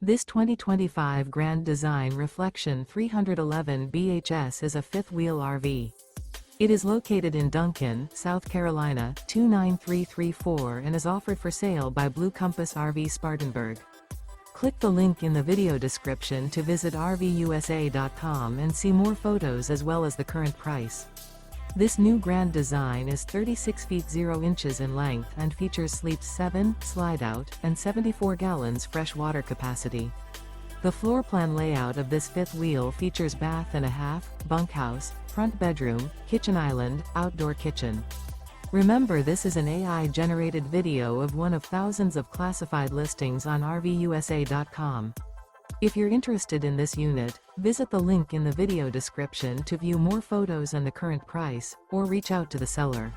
This 2025 Grand Design Reflection 311 BHS is a fifth-wheel RV. It is located in Duncan, South Carolina, 29334 and is offered for sale by Blue Compass RV Spartanburg. Click the link in the video description to visit RVUSA.com and see more photos as well as the current price. This new Grand Design is 36 feet 0 inches in length and features sleeps 7, Slideout, and 74 gallons fresh water capacity. The floor plan layout of this fifth wheel features bath and a half, bunkhouse, front bedroom, kitchen island, outdoor kitchen. Remember, this is an AI-generated video of one of thousands of classified listings on RVUSA.com. If you're interested in this unit, visit the link in the video description to view more photos and the current price, or reach out to the seller.